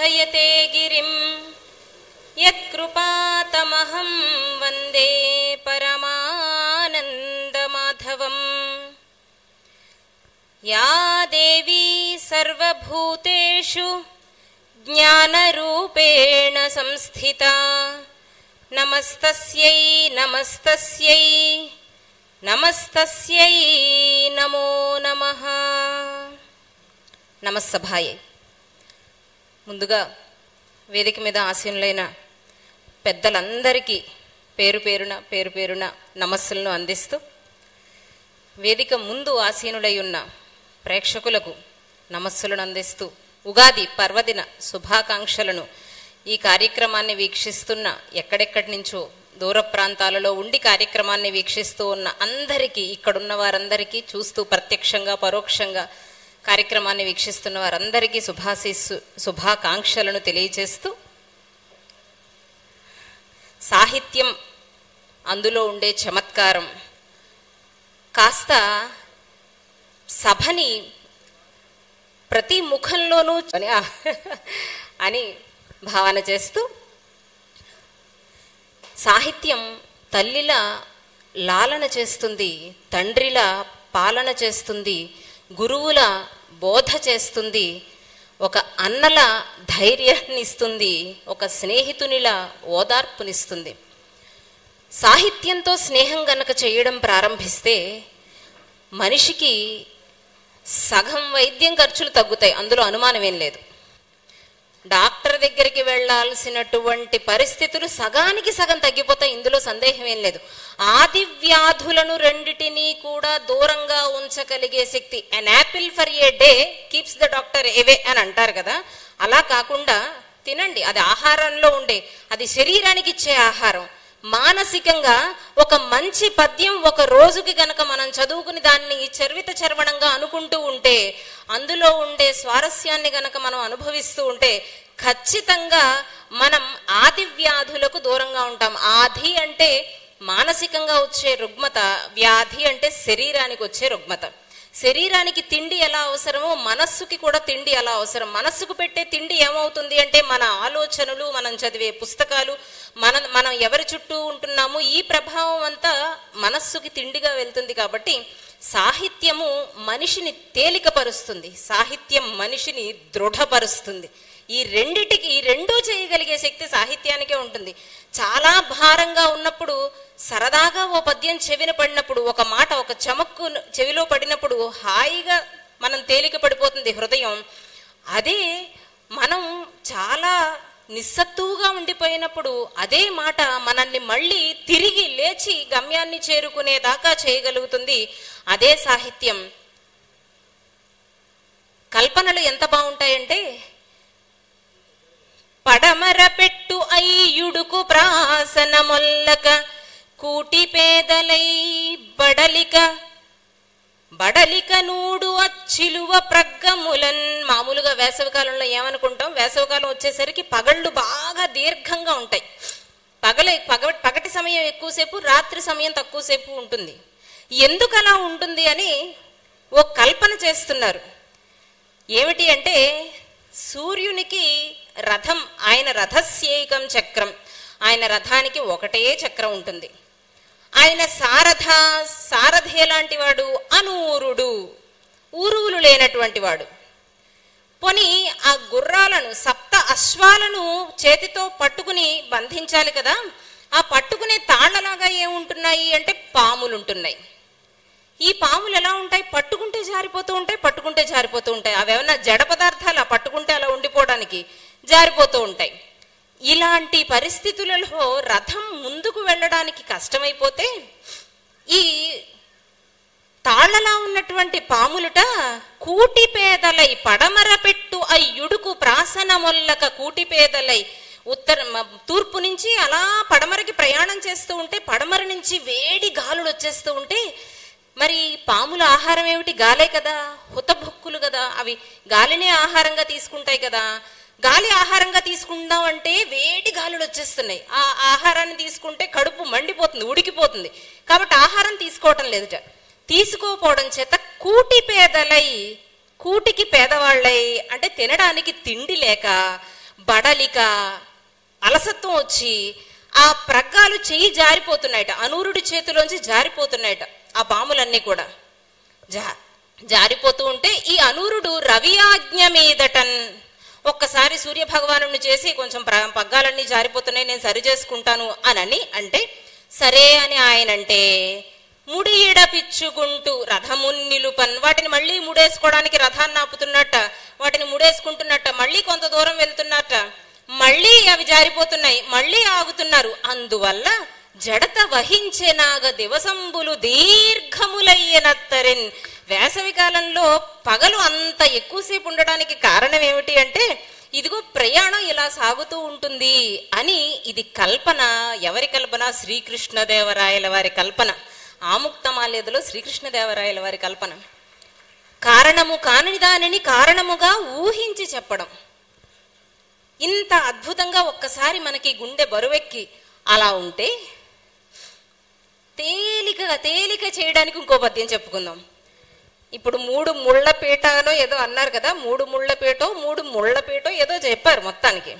वर्धयते गिरिं यत्कृपातमहं वन्दे परमानन्दमाधवम्। या देवी सर्वभूतेषु ज्ञानरूपेण संस्थिता नमस्तस्यै नमस्तस्यै नमस्तस्यै नमो नमः। నమస్సభాయే. ముందుగా వేదిక మీద ఆసీనులైన పెద్దలందరికీ పేరు పేరున నమస్సులను అందిస్తూ, వేదిక ముందు ఆసీనులై ఉన్న ప్రేక్షకులకు నమస్సులను అందిస్తూ, ఉగాది పర్వదిన శుభాకాంక్షలను ఈ కార్యక్రమాన్ని వీక్షిస్తున్న ఎక్కడెక్కడి నుంచో దూర ప్రాంతాలలో ఉండి కార్యక్రమాన్ని వీక్షిస్తూ ఉన్న అందరికీ, ఇక్కడున్న వారందరికీ, చూస్తూ ప్రత్యక్షంగా పరోక్షంగా కార్యక్రమాన్ని వీక్షిస్తున్న వారందరికీ శుభాకాంక్షలను తెలియజేస్తూ, సాహిత్యం అందులో ఉండే చమత్కారం కాస్త సభని ప్రతి ముఖంలోనూ అని భావన చేస్తూ, సాహిత్యం తల్లిలా లాలన చేస్తుంది, తండ్రిలా పాలన చేస్తుంది, గురువుల బోధ చేస్తుంది, ఒక అన్నల ధైర్యాన్ని ఇస్తుంది, ఒక స్నేహితునిలా ఓదార్పునిస్తుంది. సాహిత్యంతో స్నేహం గనక చేయడం ప్రారంభిస్తే మనిషికి సగం వైద్యం ఖర్చులు తగ్గుతాయి, అందులో అనుమానమేం లేదు. డాక్టర్ దగ్గరికి వెళ్లాల్సినటువంటి పరిస్థితులు సగానికి సగం తగ్గిపోతాయి, ఇందులో సందేహం ఏం లేదు. ఆది వ్యాధులను రెండిటినీ కూడా దూరంగా ఉంచగలిగే శక్తి, an apple for a day keeps the doctor away అని అంటారు కదా, అలా కాకుండా తినండి, అది ఆహారంలో ఉండే, అది శరీరానికి ఇచ్చే ఆహారం. మానసికంగా ఒక మంచి పద్యం ఒక రోజుకి గనక మనం చదువుకుని దాన్ని చర్విత చర్వణంగా అనుకుంటూ ఉంటే, అందులో ఉండే స్వారస్యాన్ని గనక మనం అనుభవిస్తూ ఉంటే ఖచ్చితంగా మనం ఆది వ్యాధులకు దూరంగా ఉంటాం. ఆది అంటే మానసికంగా వచ్చే రుగ్మత, వ్యాధి అంటే శరీరానికి వచ్చే రుగ్మత. శరీరానికి తిండి ఎలా అవసరమో మనస్సుకి కూడా తిండి ఎలా అవసరం. మనస్సుకు పెట్టే తిండి ఏమవుతుంది అంటే మన ఆలోచనలు, మనం చదివే పుస్తకాలు, మనం ఎవరి చుట్టూ ఉంటున్నాము, ఈ ప్రభావం అంతా మనస్సుకి తిండిగా వెళ్తుంది. కాబట్టి సాహిత్యము మనిషిని తేలికపరుస్తుంది, సాహిత్యం మనిషిని దృఢపరుస్తుంది. ఈ రెండూ చేయగలిగే శక్తి సాహిత్యానికే ఉంటుంది. చాలా భారంగా ఉన్నప్పుడు సరదాగా ఓ పద్యం చెవిన పడినప్పుడు, ఒక మాట ఒక చమక్కు చెవిలో పడినప్పుడు హాయిగా మనం తేలిక పడిపోతుంది హృదయం. అదే మనం చాలా నిస్సత్తువుగా ఉండిపోయినప్పుడు అదే మాట మనల్ని మళ్ళీ తిరిగి లేచి గమ్యాన్ని చేరుకునేదాకా చేయగలుగుతుంది. అదే సాహిత్యం. కల్పనలు ఎంత బాగుంటాయంటే, పడమర పెట్టు అయ్యుడుకు ప్రాసన మొల్లక కూటి పేదలై బడలిక నూడు అచ్చిలువ ప్రగ్గములన్. మామూలుగా వేసవికాలంలో ఏమనుకుంటాం, వేసవికాలం వచ్చేసరికి పగళ్ళు బాగా దీర్ఘంగా ఉంటాయి. పగటి సమయం ఎక్కువసేపు, రాత్రి సమయం తక్కువసేపు ఉంటుంది. ఎందుకు అలా ఉంటుంది అని ఓ కల్పన చేస్తున్నారు. ఏమిటి అంటే, సూర్యునికి రథం, ఆయన రథస్యేకం చక్రం, ఆయన రథానికి ఒకటే చక్రం ఉంటుంది. ఆయన సారథి ఎలాంటి వాడు, అనూరుడు, ఊరువులు లేనటువంటి వాడు. పోనీ ఆ గుర్రాలను, సప్త అశ్వాలను చేతితో పట్టుకుని బంధించాలి కదా, ఆ పట్టుకునే తాళ్లలాగా ఏముంటున్నాయి అంటే పాములుంటున్నాయి. ఈ పాములు ఎలా ఉంటాయి, పట్టుకుంటే జారిపోతూ ఉంటాయి. అవేమన్నా జడ పదార్థాలు, పట్టుకుంటే అలా ఉండిపోవడానికి జారిపోతూ ఉంటాయి. ఇలాంటి పరిస్థితులలో రథం ముందుకు వెళ్ళడానికి కష్టమైపోతే ఈ తాళ్లలా ఉన్నటువంటి పాములుట కూటి పేదలై పడమర పెట్టు అయ్యుడుకు ప్రాసన మొల్లక, కూటి పేదలై తూర్పు నుంచి అలా పడమరకి ప్రయాణం చేస్తూ ఉంటే, పడమర నుంచి వేడి గాలులు వచ్చేస్తూ ఉంటే, మరి పాముల ఆహారం ఏమిటి, గాలే కదా, హుతభుక్కులు కదా, అవి గాలినే ఆహారంగా తీసుకుంటాయి కదా. గాలి ఆహారంగా తీసుకుందాం అంటే వేడి గాలులు వచ్చేస్తున్నాయి. ఆ ఆహారాన్ని తీసుకుంటే కడుపు మండిపోతుంది, ఉడికిపోతుంది. కాబట్టి ఆహారం తీసుకోవటం లేదుట. తీసుకోపోవడం చేత కూటి పేదలై, కూటికి పేదవాళ్ళై అంటే తినడానికి తిండి లేక బడలిక, అలసత్వం వచ్చి ఆ ప్రగ్గాలు చెయ్యి జారిపోతున్నాయట, అనూరుడి చేతిలోంచి జారిపోతున్నాయట ఆ బాములన్నీ కూడా. జారిపోతూ ఉంటే ఈ అనూరుడు రవి ఆజ్ఞ మీదటన్ ఒక్కసారి సూర్య భగవాను చేసి కొంచెం పగ్గాలన్నీ జారిపోతున్నాయి, నేను సరి చేసుకుంటాను అని అంటే సరే అని ఆయనంటే ముడి ఇడపిచ్చుకుంటూ రథమున్ నిలుపన్, వాటిని మళ్ళీ ముడేసుకోవడానికి రథాన్ని ఆపుతున్నట్ట, వాటిని ముడేసుకుంటున్నట్ట, మళ్ళీ కొంత దూరం వెళ్తున్నట్ట, మళ్ళీ అవి జారిపోతున్నాయి, మళ్ళీ ఆగుతున్నారు. అందువల్ల జడత వహించేనాగ దివసంబులు దీర్ఘములయ్యనత్తరెన్. వేసవి కాలంలో పగలు అంత ఎక్కువసేపు ఉండడానికి కారణం ఏమిటి అంటే ఇదిగో ప్రయాణం ఇలా సాగుతూ ఉంటుంది అని. ఇది కల్పన. ఎవరి కల్పన? శ్రీకృష్ణదేవరాయల వారి కల్పన. ఆముక్తమాల్యదలో శ్రీకృష్ణదేవరాయల వారి కల్పన. కారణము కాని దానిని కారణముగా ఊహించి చెప్పడం. ఇంత అద్భుతంగా ఒక్కసారి మనకి గుండె బరువెక్కి అలా ఉంటే తేలిక చేయడానికి ఇంకో పద్యం చెప్పుకుందాం. ఇప్పుడు 3 ముళ్ళ పీటనో ఏదో అన్నారు కదా, 3 ముళ్ళ పీటో ఏదో చెప్పారు మొత్తానికి.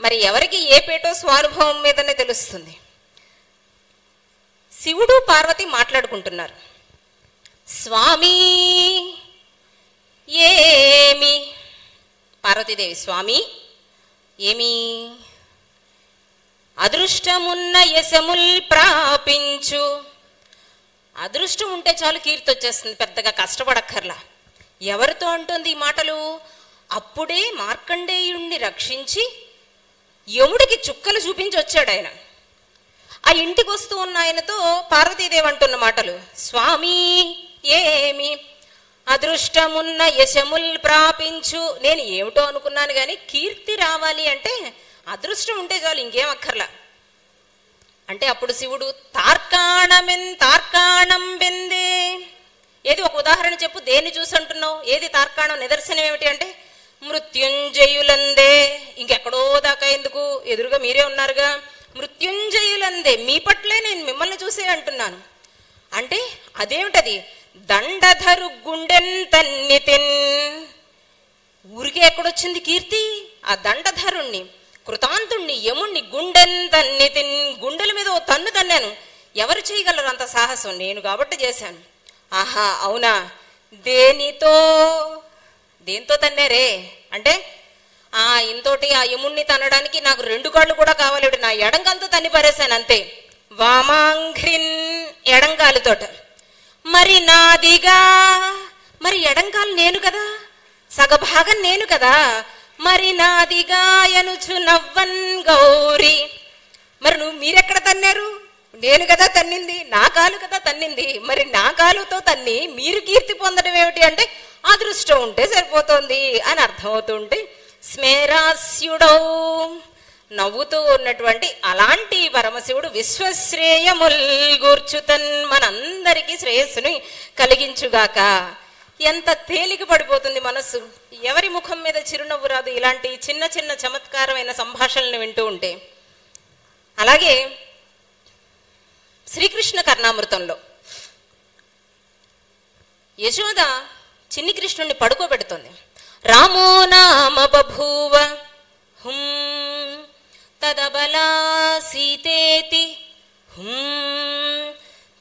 మరి ఎవరికి ఏ పీటో స్వానుభవం మీదనే తెలుస్తుంది. శివుడు పార్వతి మాట్లాడుకుంటున్నారు. స్వామి ఏమి, పార్వతీదేవి స్వామి ఏమి, అదృష్టమున్న యశముల్ ప్రాపించు. అదృష్టం ఉంటే చాలు కీర్తి వచ్చేస్తుంది, పెద్దగా కష్టపడక్కర్లా. ఎవరితో అంటుంది ఈ మాటలు? అప్పుడే మార్కండేయుణ్ణి రక్షించి యముడికి చుక్కలు చూపించి వచ్చాడు ఆయన. ఆ ఇంటికి వస్తూ ఉన్న ఆయనతో పార్వతీదేవి అంటున్న మాటలు. స్వామి ఏమి, అదృష్టమున్న యశముల్ ప్రాపించు. నేను ఏమిటో అనుకున్నాను కానీ కీర్తి రావాలి అంటే అదృష్టం ఉంటే చాలు, ఇంకేం అక్కర్లా అంటే. అప్పుడు శివుడు తార్కాణం వెందే. ఏది ఒక ఉదాహరణ చెప్పు, దేన్ని చూసి అంటున్నావు? ఏది తార్కాణం? నిదర్శనం ఏమిటి అంటే మృత్యుంజయులందే. ఇంకెక్కడో దాకా ఎందుకు, ఎదురుగా మీరే ఉన్నారుగా. మృత్యుంజయులందే, మీ పట్లే నేను మిమ్మల్ని చూసే అంటున్నాను అంటే అదేమిటది? దండధరు గుండెన్ తన్నితిన్. ఊరికే ఎక్కడొచ్చింది కీర్తి? ఆ దండధరుణ్ణి, కృతాంతుణ్ణి, యముణ్ణి గుండెన్ తన్నితిన్, గుండెల మీద ఓ తన్ను తన్నాను. ఎవరు చేయగలరు అంత సాహసం? నేను కాబట్టి చేశాను. ఆహా అవునా, దేంతో తన్నారే అంటే ఇంతోటి ఆ యముణ్ణి తనడానికి నాకు 2 కాళ్ళు కూడా కావాలి. నా ఎడంకాలతో తన్ని పారేశాను అంతే. వామాంఘ్రిన్, ఎడంకాలుతోట. మరి నాదిగా, మరి ఎడంకాలు నేను కదా, సగభాగం నేను కదా. మరి నాదిగా యనుచు నవ్వన్ గౌరీ. మరి మీరెక్కడ తన్నారు? నేను కదా తన్నింది, నా కాలు కదా తన్నింది. మరి నా కాలుతో తన్ని మీరు కీర్తి పొందడం ఏమిటి అంటే అదృష్టం ఉంటే సరిపోతుంది అని అర్థమవుతుంటే స్మేరాస్యుడౌ, నవ్వుతూ ఉన్నటువంటి అలాంటి పరమశివుడు విశ్వశ్రేయముల్ గూర్చుతన్, మనందరికీ శ్రేయస్సుని కలిగించుగాక. ఎంత తేలిక పడిపోతుంది మనస్సు. ఎవరి ముఖం మీద చిరునవ్వు రాదు ఇలాంటి చిన్న చిన్న చమత్కారమైన సంభాషణలు వింటూ ఉంటే. అలాగే శ్రీకృష్ణ కర్ణామృతంలో యశోద చిన్ని కృష్ణుణ్ణి పడుకోబెడుతుంది. రామో నామ బభూవ హుం తదబలా సీతేతి హుం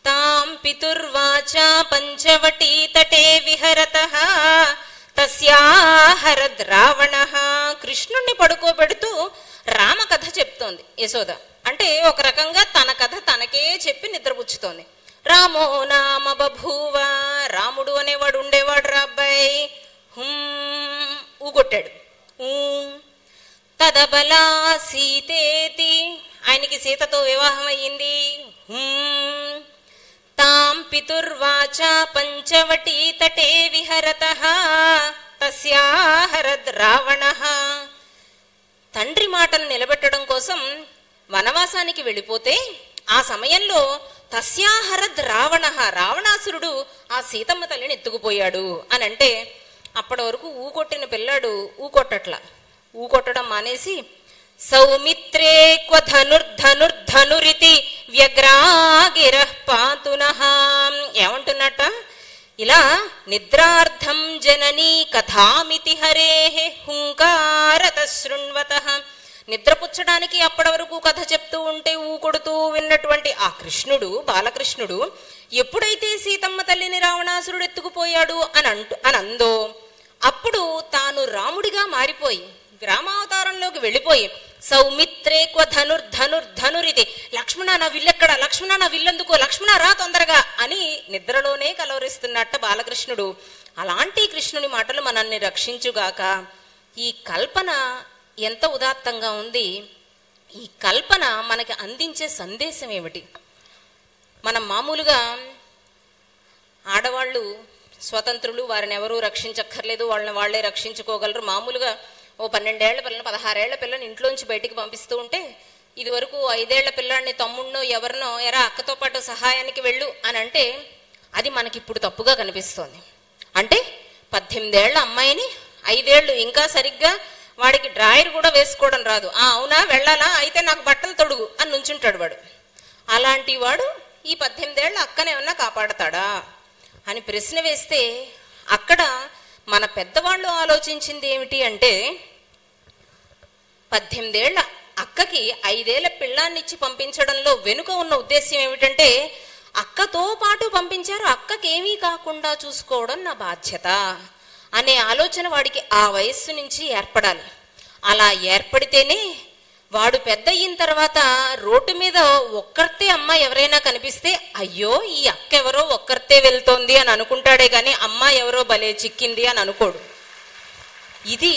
తాం పితుర్వాచా పంచవటీ తటే విహరతః తస్యాహరద్ రావణః. కృష్ణుణ్ణి పడుకోబెడుతూ రామకథ చెప్తోంది యశోద. అంటే ఒక రకంగా తన కథ తనకే చెప్పి నిద్రపుచ్చుతోంది. రామో నామ బభూవ, రాముడు అనేవాడు ఉండేవాడు రా అబ్బాయి. ఊగొట్టాడు. తదబలా సీతేతి, ఆయనకి సీతతో వివాహం అయ్యింది. తాం పితుర్వాచా పంచవటీ తటే విహరతః తస్యాహరద్ రావణః. తండ్రి మాటను నిలబెట్టడం కోసం వనవాసానికి వెళ్ళిపోతే ఆ సమయంలో తస్యాహరద్ రావణః, రావణాసురుడు ఆ సీతమ్మ తల్లిని ఎత్తుకుపోయాడు అని అంటే అప్పటి వరకు ఊకొట్టిన పిల్లాడు ఊకొట్టట్ల. ఊకొట్టడం మానేసి సౌమిత్రే క్వ ధనుర్ధనుర్ధనురితి వ్యగ్రాగిరః పాతునః. ఏమంటున్నట్ట? ఇలా నిద్రార్థం జననీ కథామితి హరేహే హుంకారత శృణ్వతః, నిద్రపుచ్చడానికి అప్పటి వరకు కథ చెప్తూ ఉంటే ఊకొడుతూ విన్నటువంటి ఆ కృష్ణుడు, బాలకృష్ణుడు, ఎప్పుడైతే సీతమ్మ తల్లిని రావణాసురుడు ఎత్తుకుపోయాడు అని అందో అప్పుడు తాను రాముడిగా మారిపోయి గ్రామావతారంలోకి వెళ్ళిపోయి సౌమిత్రే క్వ ధనుర్ధనుర్ధనురితి, లక్ష్మణ నా విల్లెక్కడ, లక్ష్మణ నా విల్లందుకో, లక్ష్మణ రా తొందరగా అని నిద్రలోనే కలవరిస్తున్నట్ట బాలకృష్ణుడు. అలాంటి కృష్ణుని మాటలు మనల్ని రక్షించుగాక. ఈ కల్పన ఎంత ఉదాత్తంగా ఉంది. ఈ కల్పన మనకి అందించే సందేశం ఏమిటి? మనం మామూలుగా ఆడవాళ్ళు స్వతంత్రులు, వారిని ఎవరూ రక్షించక్కర్లేదు, వాళ్ళని వాళ్లే రక్షించుకోగలరు. మామూలుగా ఓ 12 ఏళ్ల పిల్లని 16 ఏళ్ల పిల్లని ఇంట్లోంచి బయటికి పంపిస్తూ ఉంటే ఇది వరకు 5 ఏళ్ల పిల్లాడిని తమ్ముడినో ఎవరినో ఎరా అక్కతో పాటు సహాయానికి వెళ్ళు అని అంటే అది మనకి ఇప్పుడు తప్పుగా కనిపిస్తోంది. అంటే 18 ఏళ్ల అమ్మాయిని 5 ఏళ్ళు ఇంకా సరిగ్గా వాడికి డ్రాయర్ కూడా వేసుకోవడం రాదు, అవునా వెళ్ళాలా అయితే నాకు బట్టలు తొడుగు అని నుంచుంటాడు వాడు. అలాంటి వాడు ఈ 18 ఏళ్ల అక్కనేమన్నా కాపాడతాడా అని ప్రశ్న వేస్తే అక్కడ మన పెద్దవాళ్ళు ఆలోచించింది ఏమిటి అంటే 18 ఏళ్ల అక్కకి 5 ఏళ్ల పిల్లాన్నిచ్చి పంపించడంలో వెనుక ఉన్న ఉద్దేశ్యం ఏమిటంటే అక్కతో పాటు పంపించారు, అక్కకేమీ కాకుండా చూసుకోవడం నా బాధ్యత అనే ఆలోచన వాడికి ఆ వయస్సు నుంచి ఏర్పడాలి. అలా ఏర్పడితేనే వాడు పెద్ద అయిన తర్వాత రోడ్డు మీద ఒక్కరితే అమ్మ ఎవరైనా కనిపిస్తే అయ్యో ఈ అక్క ఎవరో ఒక్కరితే వెళ్తోంది అని అనుకుంటాడే కానీ అమ్మ ఎవరో భలే చిక్కింది అని అనుకోడు. ఇది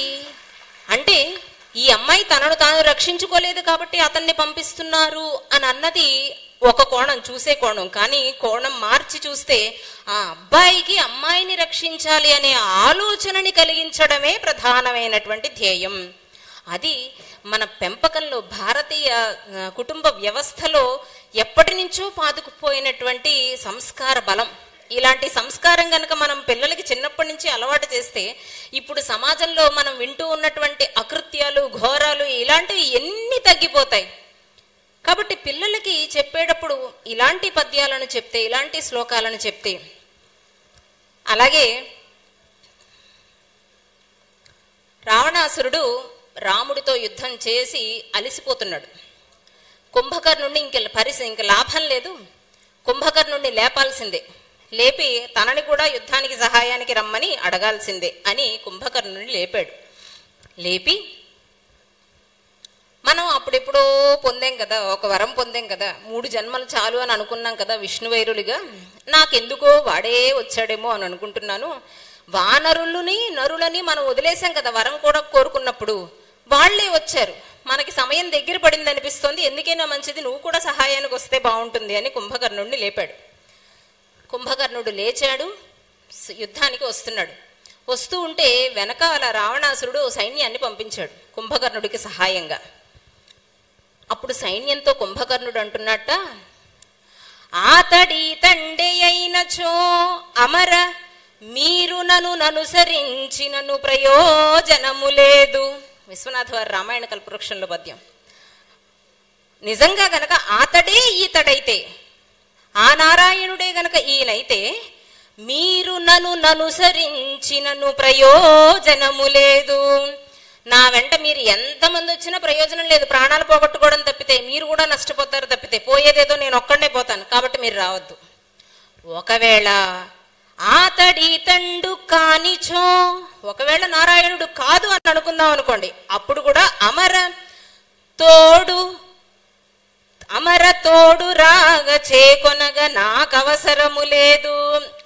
అంటే ఈ అమ్మాయి తనను తాను రక్షించుకోలేదు కాబట్టి అతన్ని పంపిస్తున్నారు అని అన్నది ఒక కోణం, చూసే కోణం. కానీ కోణం మార్చి చూస్తే ఆ అబ్బాయికి అమ్మాయిని రక్షించాలి అనే ఆలోచనని కలిగించడమే ప్రధానమైనటువంటి ధ్యేయం. అది మన పెంపకంలో, భారతీయ కుటుంబ వ్యవస్థలో ఎప్పటి నుంచో పాతుకుపోయినటువంటి సంస్కార బలం. ఇలాంటి సంస్కారం కనుక మనం పిల్లలకి చిన్నప్పటి నుంచి అలవాటు చేస్తే ఇప్పుడు సమాజంలో మనం వింటూ ఉన్నటువంటి అకృత్యాలు, ఘోరాలు ఇలాంటివి ఎన్ని తగ్గిపోతాయి. కాబట్టి పిల్లలకి చెప్పేటప్పుడు ఇలాంటి పద్యాలను చెప్తే, ఇలాంటి శ్లోకాలను చెప్తే, అలాగే రావణాసురుడు రాముడితో యుద్ధం చేసి అలిసిపోతున్నాడు. కుంభకర్ణుడిని ఇంక లాభం లేదు, కుంభకర్ణుడిని లేపాల్సిందే, లేపి తనని కూడా యుద్ధానికి సహాయానికి రమ్మని అడగాల్సిందే అని కుంభకర్ణుడిని లేపాడు. లేపి మనం అప్పుడెప్పుడో పొందాం కదా, ఒక వరం పొందాం కదా, 3 జన్మలు చాలు అని అనుకున్నాం కదా విష్ణువైరులుగా, నాకెందుకో వాడే వచ్చాడేమో అని అనుకుంటున్నాను. వానరులని నరులని మనం వదిలేసాం కదా వరం కూడా కోరుకున్నప్పుడు, వాళ్లే వచ్చారు, మనకి సమయం దగ్గర పడింది అనిపిస్తోంది, ఎందుకైనా మంచిది నువ్వు కూడా సహాయానికి వస్తే బాగుంటుంది అని కుంభకర్ణుడిని లేపాడు. కుంభకర్ణుడు లేచాడు, యుద్ధానికి వస్తున్నాడు. వస్తూ ఉంటే వెనకాల రావణాసురుడు సైన్యాన్ని పంపించాడు కుంభకర్ణుడికి సహాయంగా. అప్పుడు సైన్యంతో కుంభకర్ణుడు అంటున్నట్ట, ఆతడి తండే అయినచో అమర మీరు ననుసరించినను ప్రయోజనము లేదు. విశ్వనాథ వారి రామాయణ కల్పవృక్షంలో పద్యం. నిజంగా గనక ఆతడే ఈతడైతే, ఆ నారాయణుడే గనక ఈయనైతే మీరు ననుసరించినను ప్రయోజనము లేదు. నా వెంట మీరు ఎంతమంది వచ్చినా ప్రయోజనం లేదు, ప్రాణాలు పోగొట్టుకోవడం తప్పితే, మీరు కూడా నష్టపోతారు తప్పితే, పోయేదేదో నేను ఒక్కడే పోతాను, కాబట్టి మీరు రావద్దు. ఒకవేళ ఆతడి తండు కానిచో, ఒకవేళ నారాయణుడు కాదు అని అనుకుందాం అనుకోండి, అప్పుడు కూడా అమర తోడు రాగ చేకొనగా నాకు అవసరము లేదు.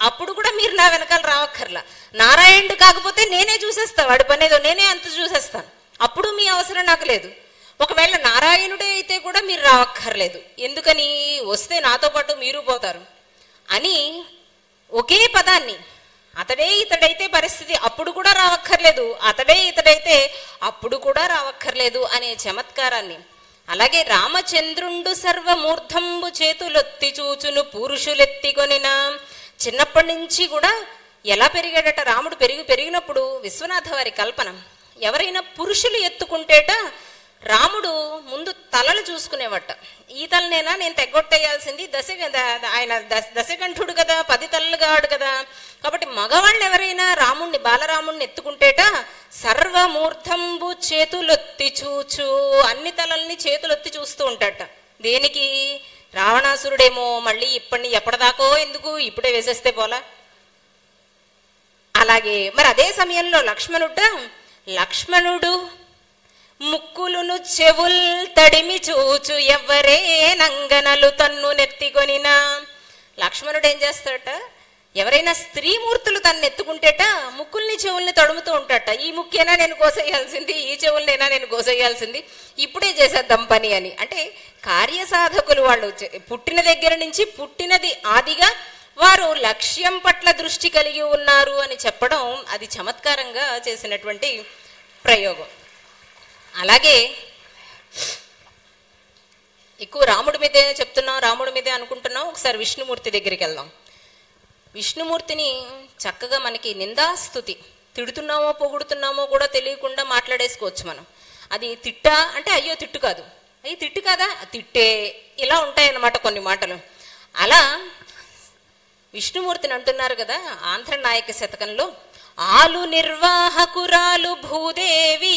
అప్పుడు కూడా మీరు నా వెనకాల రావక్కర్లా, నారాయణుడు కాకపోతే నేనే చూసేస్తా, వాడి పనేదో నేనే అంత చూసేస్తాను, అప్పుడు మీ అవసరం నాకు లేదు. ఒకవేళ నారాయణుడే అయితే కూడా మీరు రావక్కర్లేదు, ఎందుకని వస్తే నాతో పాటు మీరు పోతారు అని ఒకే పదాన్ని, అతడే ఇతడైతే పరిస్థితి అప్పుడు కూడా రావక్కర్లేదు, అతడే ఇతడైతే అప్పుడు కూడా రావక్కర్లేదు అనే చమత్కారాన్ని. అలాగే రామచంద్రుండు సర్వమూర్ధంబు చేతులొత్తి చూచును పురుషులెత్తికొనిన, చిన్నప్పటి నుంచి కూడా ఎలా పెరిగాడట రాముడు, పెరిగినప్పుడు విశ్వనాథ వారి కల్పన, ఎవరైనా పురుషులు ఎత్తుకుంటేట రాముడు ముందు తలలు చూసుకునేవట. ఈ తలనేనా నేను తెగొట్టేయాల్సింది, ఆయన దశకంఠుడు కదా, 10 తలలు కాడు కదా. కాబట్టి మగవాళ్ళు ఎవరైనా రాముణ్ణి బాలరాముణ్ణి ఎత్తుకుంటేట సర్వమూర్ధంబు చేతులొత్తి చూచు, అన్ని తలల్ని చేతులొత్తి చూస్తూ ఉంటాట. దేనికి? రావణాసురుడేమో మళ్ళీ ఎప్పటిదాకో ఎందుకు, ఇప్పుడే వేసేస్తే పోలా. అలాగే మరి అదే సమయంలో లక్ష్మణుడు ముక్కులును చెవుల్ తడిమి చూచు ఎవ్వరే నంగనలు తన్ను నెత్తికొనినా. లక్ష్మణుడు ఏం చేస్తాడట, ఎవరైనా స్త్రీమూర్తులు తన్ను ఎత్తుకుంటేట ముక్కుల్ని చెవుల్ని తడుముతూ ఉంటాట. ఈ ముక్కేనా నేను కోసేయాల్సింది, ఈ చెవులనైనా నేను కోసేయాల్సింది, ఇప్పుడే చేసేద్దాం పని అని. అంటే కార్యసాధకులు వాళ్ళు పుట్టిన దగ్గర నుంచి పుట్టినది ఆదిగా వారు లక్ష్యం పట్ల దృష్టి కలిగి ఉన్నారు అని చెప్పడం అది చమత్కారంగా చేసినటువంటి ప్రయోగం. అలాగే ఎక్కువ రాముడి మీదే చెప్తున్నాం, రాముడి మీదే అనుకుంటున్నాం. ఒకసారి విష్ణుమూర్తి దగ్గరికి వెళ్దాం. విష్ణుమూర్తిని చక్కగా మనకి నిందాస్తుతి, తిడుతున్నామో పొగుడుతున్నామో కూడా తెలియకుండా మాట్లాడేసుకోవచ్చు మనం. అది తిట్టా అంటే అయ్యో తిట్టు కాదు, అయ్యి తిట్టు కాదా తిట్టే, ఇలా ఉంటాయన్నమాట కొన్ని మాటలు. అలా విష్ణుమూర్తిని అంటున్నారు కదా ఆంధ్ర నాయక శతకంలో, ఆలు నిర్వాహకురాలు భూదేవి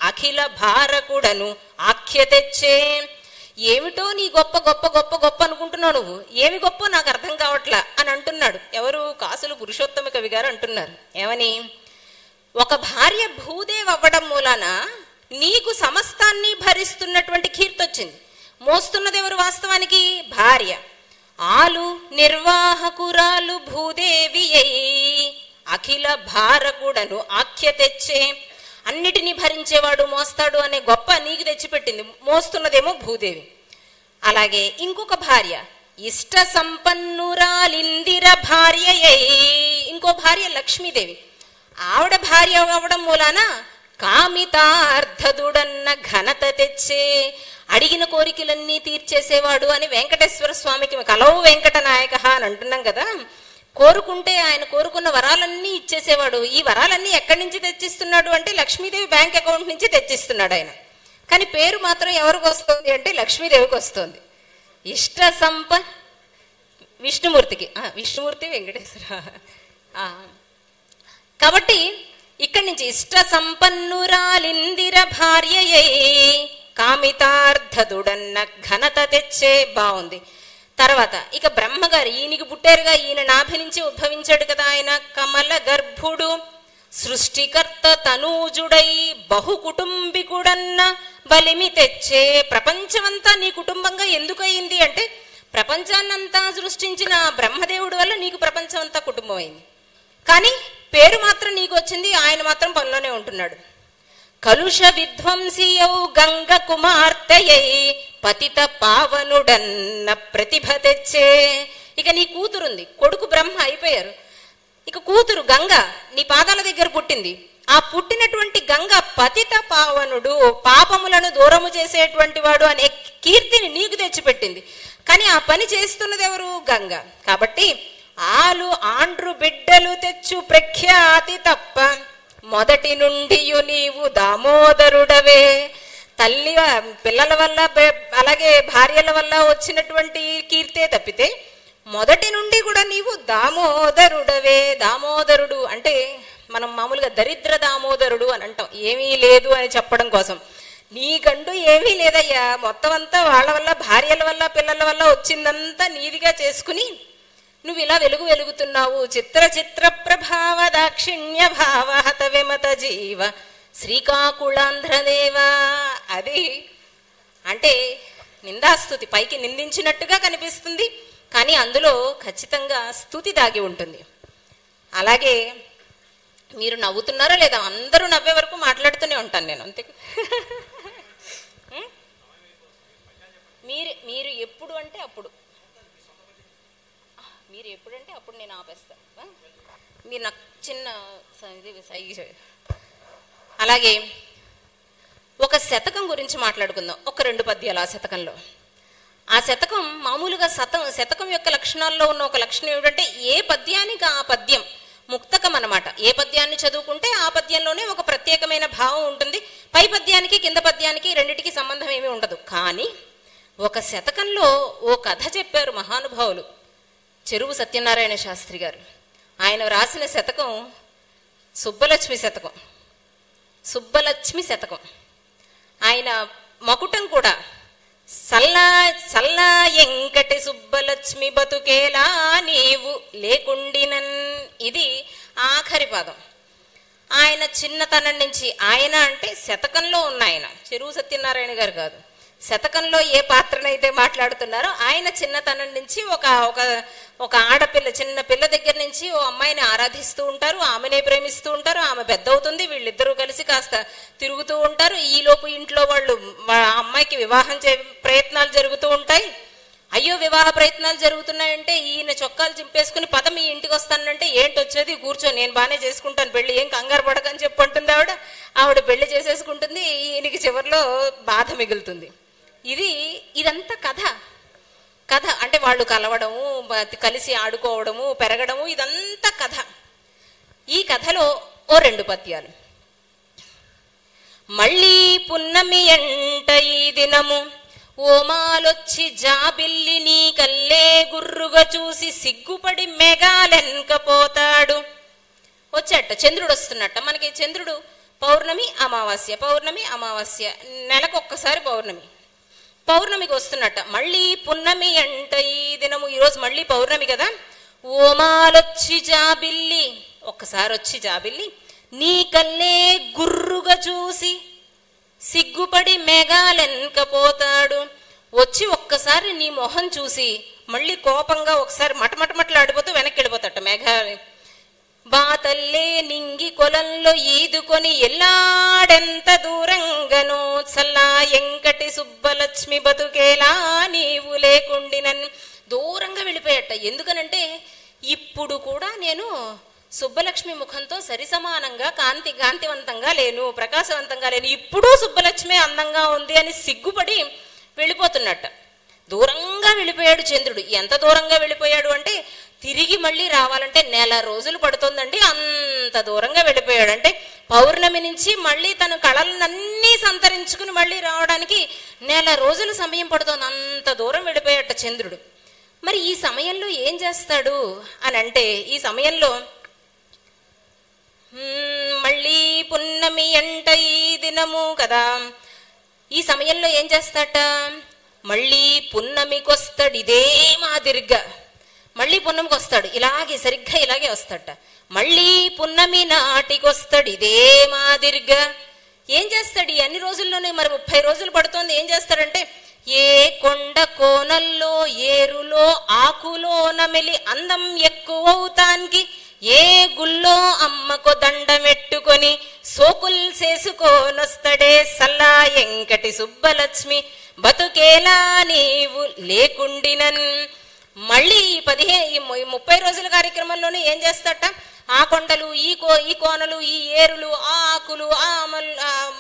అఖిల భారకుడను ఆఖ్య తెచ్చే. ఏమిటో నీ గొప్ప గొప్ప గొప్ప గొప్ప అనుకుంటున్నావు నువ్వు, ఏమి గొప్ప నాకు అర్థం కావట్లా అని అంటున్నాడు. ఎవరు? కాసులు పురుషోత్తమ కవి గారు అంటున్నారు. ఏమని? ఒక భార్య భూదేవి అవ్వడం మూలాన నీకు సమస్తాన్ని భరిస్తున్నటువంటి కీర్తి వచ్చింది. మోస్తున్నది ఎవరు వాస్తవానికి? భార్య. ఆలు నిర్వాహకురాలు భూదేవి అఖిల భారకుడను ఆఖ్య తెచ్చే. అన్నిటినీ భరించేవాడు మోస్తాడు అనే గొప్ప నీకు తెచ్చిపెట్టింది, మోస్తున్నదేమో భూదేవి. అలాగే ఇంకొక భార్య ఇష్ట సంపన్నురాలిందిర భార్య, ఇంకో భార్య లక్ష్మీదేవి. ఆవిడ భార్య అవ్వడం మూలాన కామితార్థదుడన్న ఘనత తెచ్చే. అడిగిన కోరికలన్నీ తీర్చేసేవాడు అని వెంకటేశ్వర స్వామికి కలవు వెంకట నాయక అని అంటున్నాం కదా. కోరుకుంటే ఆయన కోరుకున్న వరాలన్నీ ఇచ్చేసేవాడు. ఈ వరాలన్నీ ఎక్కడి నుంచి తెచ్చిస్తున్నాడు అంటే లక్ష్మీదేవి బ్యాంక్ అకౌంట్ నుంచి తెచ్చిస్తున్నాడు ఆయన. కానీ పేరు మాత్రం ఎవరికి వస్తుంది అంటే లక్ష్మీదేవికి వస్తుంది. ఇష్ట విష్ణుమూర్తికి, విష్ణుమూర్తి వెంకటేశ్వర. కాబట్టి ఇక్కడి నుంచి ఇష్ట సంపన్నురాలిందిర భార్యయే కామితార్థదుడన్న ఘనత తెచ్చే. బాగుంది. తర్వాత ఇక బ్రహ్మగారు, ఈయనకి పుట్టారుగా, ఈయన నాభి నుంచి ఉద్భవించాడు కదా ఆయన. కమల గర్భుడు సృష్టికర్త తనూజుడై బహు కుటుంబికుడన్న బలిమి తెచ్చే. ప్రపంచమంతా నీ కుటుంబంగా ఎందుకు అయింది అంటే ప్రపంచాన్నంతా సృష్టించిన బ్రహ్మదేవుడి వల్ల నీకు ప్రపంచం అంతా కుటుంబం అయింది. కానీ పేరు మాత్రం నీకు వచ్చింది, ఆయన మాత్రం పనిలోనే ఉంటున్నాడు. కలుష విధ్వంసియౌ గంగ కుమార్తెయై పతిత పావనుడన్న ప్రతిభ తెచ్చే. ఇక నీ కూతురుంది, కొడుకు బ్రహ్మ అయిపోయారు, ఇక కూతురు గంగ నీ పాదాల దగ్గర పుట్టింది. ఆ పుట్టినటువంటి గంగ పతిత పావనుడు, పాపములను దూరము చేసేటువంటి వాడు అనే కీర్తిని నీకు తెచ్చిపెట్టింది. కానీ ఆ పని చేస్తున్నది ఎవరు? గంగ. కాబట్టి ఆలు ఆండ్రు బిడ్డలు తెచ్చు ప్రఖ్యాతి తప్ప మొదటి నుండి నీవు దామోదరుడవే. తల్లి పిల్లల వల్ల అలాగే భార్యల వల్ల వచ్చినటువంటి కీర్తే తప్పితే మొదటి నుండి కూడా నీవు దామోదరుడవే. దామోదరుడు అంటే మనం మామూలుగా దరిద్ర దామోదరుడు అని అంటాం, ఏమీ లేదు అని చెప్పడం కోసం. నీకంటూ ఏమీ లేదయ్యా, మొత్తం అంతా వాళ్ళ వల్ల భార్యల వల్ల పిల్లల వల్ల వచ్చిందంతా నీదిగా చేసుకుని నువ్వు ఇలా వెలుగుతున్నావు. చిత్ర చిత్ర ప్రభావ దాక్షిణ్య భావ హత విమత జీవ శ్రీకాకుళాంధ్రదేవ. అది అంటే నిందాస్తుతి, పైకి నిందించినట్టుగా కనిపిస్తుంది కానీ అందులో ఖచ్చితంగా స్తుతి దాగి ఉంటుంది. అలాగే మీరు నవ్వుతున్నారో లేదా? అందరూ నవ్వే వరకు మాట్లాడుతూనే ఉంటాను నేను, అంతే. మీరు ఎప్పుడు అంటే అప్పుడు, మీరు ఎప్పుడంటే అప్పుడు నేను ఆపేస్తాను. మీరు నాకు చిన్న ఇది. అలాగే ఒక శతకం గురించి మాట్లాడుకుందాం, ఒక 2 పద్యాలు ఆ శతకంలో. ఆ శతకం మామూలుగా శతకం యొక్క లక్షణాల్లో ఉన్న ఒక లక్షణం ఏమిటంటే ఏ పద్యానికి ఆ పద్యం ముక్తకం అన్నమాట. ఏ పద్యాన్ని చదువుకుంటే ఆ పద్యంలోనే ఒక ప్రత్యేకమైన భావం ఉంటుంది, పై పద్యానికి కింద పద్యానికి రెండిటికి సంబంధం ఏమీ ఉండదు. కానీ ఒక శతకంలో ఓ కథ చెప్పారు మహానుభావులు చెరువు సత్యనారాయణ శాస్త్రి గారు. ఆయన వ్రాసిన శతకం సుబ్బలక్ష్మి శతకం. సుబ్బలక్ష్మి శతకం. ఆయన మకుటం కూడా సల్లా సల్లా ఎంకటి సుబ్బలక్ష్మి బతుకేలా నీవు లేకుండినన్. ఇది ఆఖరి పాదం. ఆయన చిన్నతనం నుంచి, ఆయన అంటే శతకంలో ఉన్న ఆయన, చెరువు సత్యనారాయణ గారు కాదు, శతకంలో ఏ పాత్రనైతే మాట్లాడుతున్నారో ఆయన చిన్నతనం నుంచి ఒక ఆడపిల్ల, చిన్న పిల్ల దగ్గర నుంచి ఓ అమ్మాయిని ఆరాధిస్తూ ఉంటారు, ఆమెనే ప్రేమిస్తూ ఉంటారు. ఆమె పెద్ద అవుతుంది, వీళ్ళిద్దరూ కలిసి కాస్త తిరుగుతూ ఉంటారు. ఈలోపు ఇంట్లో వాళ్ళు అమ్మాయికి వివాహం ప్రయత్నాలు జరుగుతూ ఉంటాయి. అయ్యో వివాహ ప్రయత్నాలు జరుగుతున్నాయంటే ఈయన చొక్కాలు చింపేసుకుని పద మీ ఇంటికి వస్తానంటే, ఏంటి వచ్చేది, కూర్చో నేను బాగానే చేసుకుంటాను పెళ్లి, ఏం కంగారు పడకని చెప్పంటుంది ఆవిడ పెళ్లి చేసేసుకుంటుంది. ఈయనకి చివరిలో బాధ మిగులుతుంది. ఇదంతా కథ అంటే వాళ్ళు కలవడము, కలిసి ఆడుకోవడము, పెరగడము, ఇదంతా కథ. ఈ కథలో ఓ 2 పద్యాలు. మళ్ళీ పున్నమి ఎంట ఈ దినము ఓమాలొచ్చి జాబిల్లి నీ కల్లే గుర్రుగా చూసి సిగ్గుపడి మెగాలెన్కపోతాడు. వచ్చేట చంద్రుడు వస్తున్నట్ట. మనకి చంద్రుడు పౌర్ణమి అమావాస్య, పౌర్ణమి అమావాస్య, నెలకొక్కసారి పౌర్ణమికి వస్తున్నట్ట. మళ్ళీ పున్నమి అంట ఈ దినము, ఈరోజు మళ్ళీ పౌర్ణమి కదా. ఓమాలొచ్చి జాబిల్లి, ఒక్కసారి వచ్చి జాబిల్లి నీ కల్లే గుర్రుగా చూసి సిగ్గుపడి మెగాలెన్కపోతాడు. వచ్చి ఒక్కసారి నీ మొహం చూసి మళ్ళీ కోపంగా ఒకసారి మటమటమట్లాడిపోతూ వెనక్కి వెళ్ళిపోతాట మేఘాలు. బాతల్లే నింగి కొలంలో ఈదుకొని ఎల్లాడెంత దూరంగనో సల్లా ఎంకటి సుబ్బలక్ష్మి బతుకేలా నీవు లేకుండినన్. దూరంగా వెళ్ళిపోయాట. ఎందుకనంటే ఇప్పుడు కూడా నేను సుబ్బలక్ష్మి ముఖంతో సరిసమానంగా కాంతివంతంగా లేను, ప్రకాశవంతంగా లేను, ఇప్పుడు సుబ్బలక్ష్మి అందంగా ఉంది అని సిగ్గుపడి వెళ్ళిపోతున్నట్ట. దూరంగా వెళ్ళిపోయాడు చంద్రుడు. ఎంత దూరంగా వెళ్ళిపోయాడు అంటే తిరిగి మళ్ళీ రావాలంటే 1 నెల రోజులు పడుతుందండి. అంత దూరంగా వెళ్ళిపోయాడు. అంటే పౌర్ణమి నుంచి మళ్ళీ తన కళలన్నీ సంతరించుకుని మళ్ళీ రావడానికి 1 నెల రోజులు సమయం పడుతుంది. అంత దూరం వెళ్ళిపోయాట చంద్రుడు. మరి ఈ సమయంలో ఏం చేస్తాడు అని అంటే, ఈ సమయంలో మళ్ళీ పున్నమి ఎంట ఈ దినము కదా, ఈ సమయంలో ఏం చేస్తాట, మళ్ళీ పున్నమికొస్తాడు ఇదే మాదిరిగా. మళ్ళీ పున్నమికి వస్తాడు, సరిగ్గా ఇలాగే వస్తాడట. మళ్ళీ పున్నమి నాటికొస్తాడు ఇదే మాదిరిగా. ఏం చేస్తాడు ఈ అన్ని రోజుల్లోనే? మరి 30 రోజులు పడుతోంది. ఏం చేస్తాడంటే, ఏ కొండ కోనల్లో ఏరులో ఆకులో నమిలి అందం ఎక్కువవుతానికి ఏ గుల్లో అమ్మకు దండమెట్టుకొని సోకుల్ చేసుకోనొస్తడే సల్లా ఎంకటి సుబ్బలక్ష్మి బతుకేలా నీవు లేకుండినన్. మళ్ళీ ఈ 30 రోజుల కార్యక్రమంలోనే ఏం చేస్తాట, ఆ కొండలు ఈ కోనలు ఈ ఏరులు ఆ ఆకులు ఆ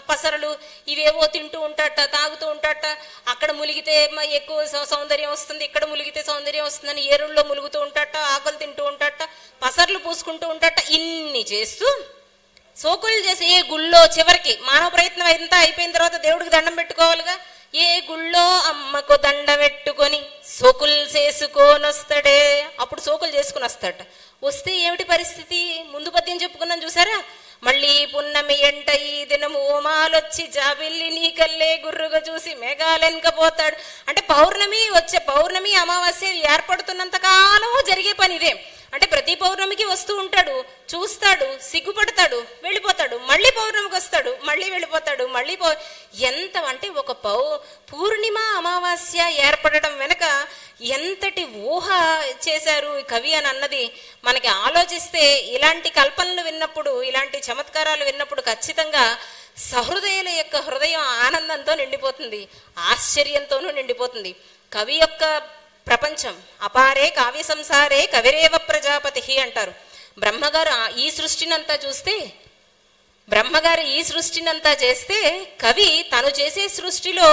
పసరలు ఇవేవో తింటూ ఉంటాట, తాగుతూ ఉంటాట. అక్కడ ములిగితే ఎక్కువ సౌందర్యం వస్తుంది, ఇక్కడ ములిగితే సౌందర్యం వస్తుందని ఏరుల్లో ములుగుతూ ఉంటాట, ఆకులు తింటూ ఉంటాట, పసర్లు పూసుకుంటూ ఉంటాట. ఇన్ని చేస్తూ సోకులు చేసి ఏ గుళ్ళో చివరికి మానవ ప్రయత్నం అంతా అయిపోయిన తర్వాత దేవుడికి దండం పెట్టుకోవాలిగా. ఏ గుళ్ళో అమ్మకు దండం పెట్టుకొని సోకులు చేసుకోనొస్తాడే. అప్పుడు సోకులు చేసుకుని వస్తాట. వస్తే ఏమిటి పరిస్థితి? ముందు పద్యం చెప్పుకున్నాం చూసారా. మళ్ళీ పున్నమి ఎంట ఈ దినము ఓమాలొచ్చి జాబిల్లి నీ కల్లే గుర్రుగా చూసి మేఘాలెన్కపోతాడు. అంటే పౌర్ణమి అమావాస్య ఏర్పడుతున్నంత కాలం జరిగే పని ఇదే. అంటే ప్రతి పౌర్ణమికి వస్తూ ఉంటాడు, చూస్తాడు, సిగ్గుపడతాడు, వెళ్ళిపోతాడు, మళ్ళీ పౌర్ణమికి వస్తాడు, మళ్ళీ వెళ్ళిపోతాడు, మళ్ళీ ఎంత అంటే ఒక పూర్ణిమ అమావాస్య ఏర్పడడం వెనక ఎంతటి ఊహ చేశారు కవి అని అన్నది మనకి ఆలోచిస్తే, ఇలాంటి కల్పనలు విన్నప్పుడు, ఇలాంటి చమత్కారాలు విన్నప్పుడు ఖచ్చితంగా సహృదయుల యొక్క హృదయం ఆనందంతో నిండిపోతుంది, ఆశ్చర్యంతోనూ నిండిపోతుంది. కవి యొక్క ప్రపంచం అపారే కావ్య సంసారే కవిరేవ ప్రజాపతి అంటారు. బ్రహ్మగారు ఈ సృష్టినంతా చేస్తే కవి తను చేసే సృష్టిలో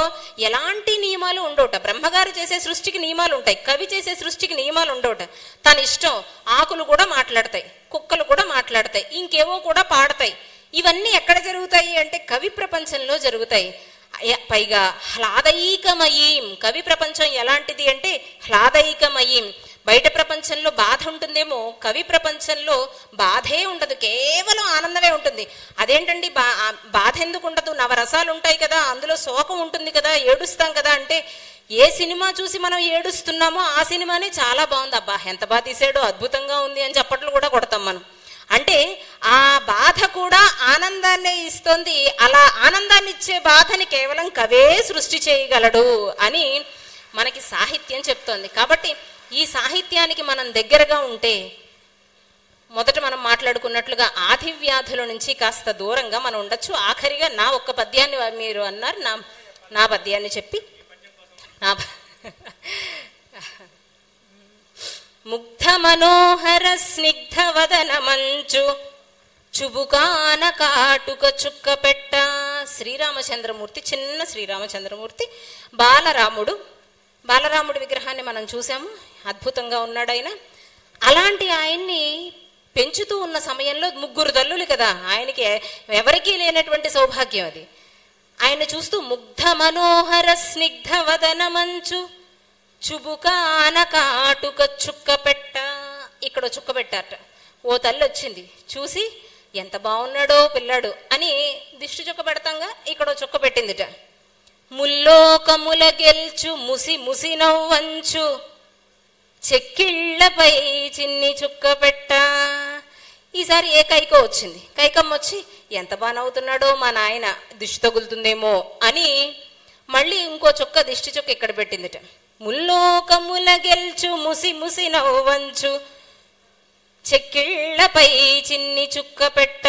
ఎలాంటి నియమాలు ఉండవుట. బ్రహ్మగారు చేసే సృష్టికి నియమాలు ఉంటాయి, కవి చేసే సృష్టికి నియమాలు ఉండవుట. తన ఇష్టం. ఆకులు కూడా మాట్లాడతాయి, కుక్కలు కూడా మాట్లాడతాయి, ఇంకేవో కూడా పాడతాయి. ఇవన్నీ ఎక్కడ జరుగుతాయి అంటే కవి ప్రపంచంలో జరుగుతాయి. పైగా హ్లాదైకమయీం, కవి ప్రపంచం ఎలాంటిది అంటే హ్లాదైకమయీం. బయట ప్రపంచంలో బాధ ఉంటుందేమో, కవి ప్రపంచంలో బాధే ఉండదు, కేవలం ఆనందమే ఉంటుంది. అదేంటండి బాధ ఎందుకు ఉండదు? నవరసాలు ఉంటాయి కదా, అందులో శోకం ఉంటుంది కదా, ఏడుస్తాం కదా అంటే ఏ సినిమా చూసి మనం ఏడుస్తున్నామో ఆ సినిమానే చాలా బాగుంది, అబ్బా ఎంత బాగా తీసాడో, అద్భుతంగా ఉంది అని చప్పట్లు కూడా కొడతాం మనం. అంటే ఆ బాధ కూడా ఆనందాన్ని ఇస్తుంది. అలా ఆనందాన్ని ఇచ్చే బాధని కేవలం కవే సృష్టి చేయగలడు అని మనకి సాహిత్యం చెప్తోంది. కాబట్టి ఈ సాహిత్యానికి మనం దగ్గరగా ఉంటే, మొదట మనం మాట్లాడుకున్నట్లుగా ఆది వ్యాధుల నుంచి కాస్త దూరంగా మనం ఉండొచ్చు. ఆఖరిగా నా ఒక్క పద్యాన్ని మీరు అన్నారు, నా పద్యాన్ని చెప్పి ముగ్ధ మనోహర స్నిగ్ధ వదన మంచు చుబుకాన కాటుక చుక్క పెట్ట. శ్రీరామచంద్రమూర్తి, చిన్న శ్రీరామచంద్రమూర్తి, బాలరాముడి విగ్రహాన్ని మనం చూసాము, అద్భుతంగా ఉన్నాడు ఆయన. అలాంటి ఆయన్ని పెంచుతూ ఉన్న సమయంలో ముగ్గురు తల్లులు కదా, ఆయనకి ఎవరికీ లేనటువంటి సౌభాగ్యం అది. ఆయన చూస్తూ ముగ్ధ మనోహర స్నిగ్ధ వదన మంచు చుబుకాన కాటుక చుక్క పెట్ట, ఇక్కడ చుక్క పెట్టారట. ఓ తల్లి వచ్చింది, చూసి ఎంత బాగున్నాడో పిల్లాడు అని దిష్టి చుక్క పెడతాంగా, ఇక్కడ చుక్క పెట్టిందిట. ముల్లోకముల గెల్చు ముసి ముసి నవ్వంచు చెక్కిళ్లపై చిన్ని చుక్క పెట్ట. ఈసారి ఏ కైకో వచ్చింది, కైకమ్మ వచ్చి ఎంత బాగా నవ్వుతున్నాడో మా నాయన, దిష్టి తగులుతుందేమో అని మళ్ళీ ఇంకో చుక్క దిష్టి చుక్క ఇక్కడ పెట్టిందిట. ముల్లోకముల గెల్చు ముసి ముసి నవ్వంచు చెక్కిళ్లపై చిన్ని చుక్క పెట్ట.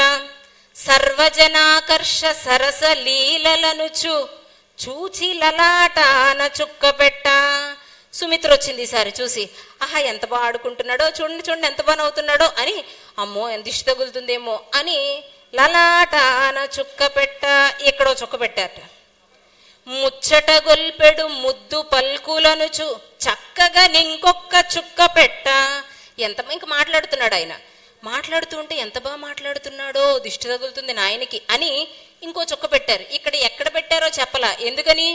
సర్వజనాకర్ష సరస లీలలనుచు చూచి లలాటాన చుక్క పెట్ట. సుమిత్ర వచ్చింది ఈసారి, చూసి ఆహా ఎంత బాగా ఆడుకుంటున్నాడో, చూడండి చూడండి ఎంత బాగా నవ్వుతున్నాడో అని, అమ్మో ఎంత దిష్టి తగులుతుందేమో అని లలాటాన చుక్క పెట్ట. ఎక్కడో చుక్క పెట్టారట. ముచ్చట గొల్పెడు ముద్దు పల్కులనుచు చక్కగా నింకొక్క చుక్క పెట్ట. ఇంక మాట్లాడుతున్నాడు ఆయన, మాట్లాడుతూ ఉంటే ఎంత బాగా మాట్లాడుతున్నాడో, దిష్టి తగులుతుంది నాయనకి అని ఇంకో చుక్క పెట్టారు. ఇక్కడ ఎక్కడ పెట్టారో చెప్పలా, ఎందుకని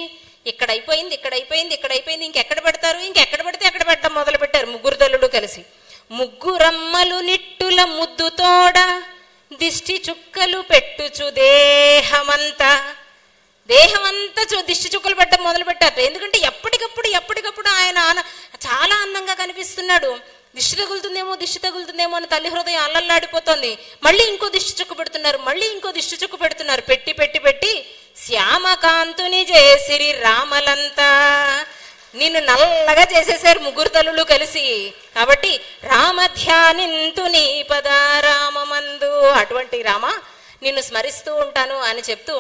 ఇక్కడ అయిపోయింది, ఇక్కడ అయిపోయింది, ఇక్కడ అయిపోయింది, ఇంకెక్కడ పెడతారు, ఇంకెక్కడ పెడితే ఎక్కడ పెట్టడం మొదలు పెట్టారు ముగ్గురు తల్లుడు కలిసి. ముగ్గురమ్మలు నిట్టుల ముద్దుతోడ దిష్టి చుక్కలు పెట్టుచు దేహమంతా దిష్టి చుక్కలు పెట్టడం మొదలు పెట్టారు. ఎందుకంటే ఎప్పటికప్పుడు ఆయన చాలా అందంగా కనిపిస్తున్నాడు. దిష్టి తగులుతుందేమో అని తల్లి హృదయం అల్లల్లాడిపోతుంది. మళ్ళీ ఇంకో దిష్టి చుక్క పెడుతున్నారు, మళ్ళీ ఇంకో దిష్టి చుక్క పెడుతున్నారు. పెట్టి పెట్టి పెట్టి శ్యామకాంతుని చేసిరి రామలంతా, నిన్ను నల్లగా చేసేసారు ముగ్గురు తల్లులు కలిసి. కాబట్టి రామధ్యానింతు నీ పదారామందు, అటువంటి రామ నిన్ను స్మరిస్తూ ఉంటాను అని చెప్తూ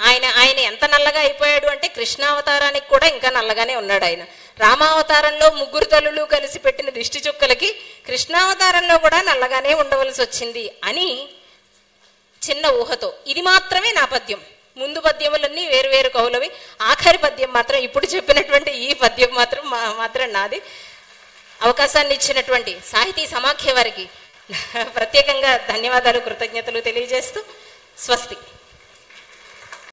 ఆయన ఎంత నల్లగా అయిపోయాడు అంటే కృష్ణావతారానికి కూడా ఇంకా నల్లగానే ఉన్నాడు ఆయన. రామావతారంలో ముగ్గురు తల్లులు కలిసి పెట్టిన దిష్టి చుక్కలకి కృష్ణావతారంలో కూడా నల్లగానే ఉండవలసి వచ్చింది అని చిన్న ఊహతో. ఇది మాత్రమే నా పద్యం. ముందు పద్యములన్నీ వేరు కవులవి, ఆఖరి పద్యం మాత్రం ఇప్పుడు చెప్పినటువంటి ఈ పద్యం మాత్రం నాది. అవకాశాన్ని ఇచ్చినటువంటి సాహితీ సమాఖ్య వారికి ప్రత్యేకంగా ధన్యవాదాలు, కృతజ్ఞతలు తెలియజేస్తూ స్వస్తి.